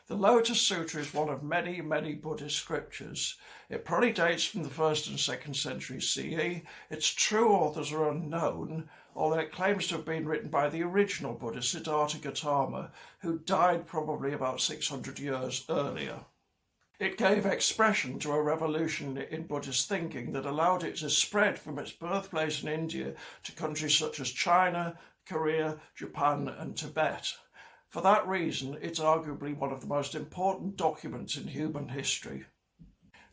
The Lotus Sutra is one of many, many Buddhist scriptures. It probably dates from the 1st and 2nd centuries CE. Its true authors are unknown, although it claims to have been written by the original Buddha, Siddhartha Gautama, who died probably about 600 years earlier. It gave expression to a revolution in Buddhist thinking that allowed it to spread from its birthplace in India to countries such as China, Korea, Japan, and Tibet. For that reason, it's arguably one of the most important documents in human history.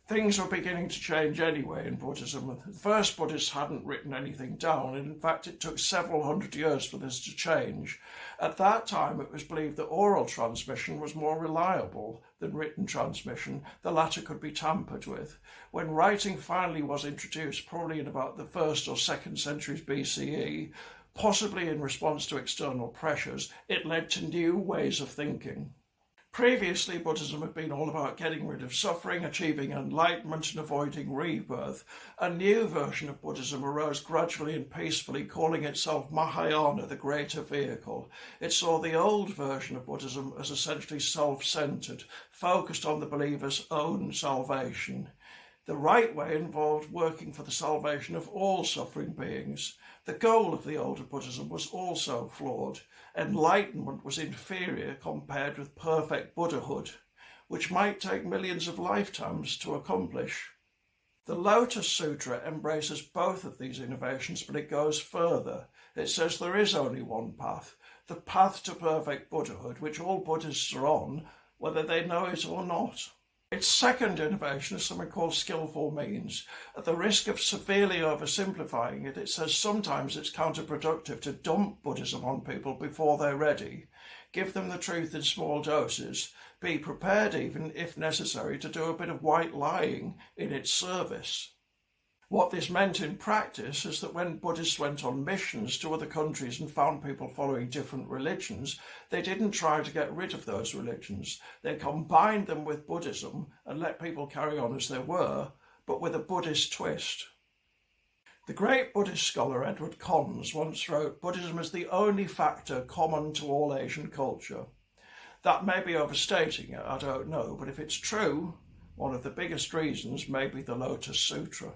Things were beginning to change anyway in Buddhism. The first Buddhists hadn't written anything down, and in fact it took several hundred years for this to change. At that time it was believed that oral transmission was more reliable than written transmission. The latter could be tampered with. When writing finally was introduced, probably in about the 1st or 2nd centuries BCE, possibly in response to external pressures, it led to new ways of thinking. Previously, Buddhism had been all about getting rid of suffering, achieving enlightenment, and avoiding rebirth. A new version of Buddhism arose gradually and peacefully, calling itself Mahayana, the greater vehicle. It saw the old version of Buddhism as essentially self-centered, focused on the believer's own salvation. The right way involved working for the salvation of all suffering beings. The goal of the older Buddhism was also flawed. Enlightenment was inferior compared with perfect Buddhahood, which might take millions of lifetimes to accomplish. The Lotus Sutra embraces both of these innovations, but it goes further. It says there is only one path, the path to perfect Buddhahood, which all Buddhists are on, whether they know it or not. Its second innovation is something called skillful means. At the risk of severely oversimplifying it, it says sometimes it's counterproductive to dump Buddhism on people before they're ready. Give them the truth in small doses. Be prepared, even if necessary, to do a bit of white lying in its service. What this meant in practice is that when Buddhists went on missions to other countries and found people following different religions, they didn't try to get rid of those religions. They combined them with Buddhism and let people carry on as they were, but with a Buddhist twist. The great Buddhist scholar Edward Conze once wrote, "Buddhism is the only factor common to all Asian culture." That may be overstating it, I don't know, but if it's true, one of the biggest reasons may be the Lotus Sutra.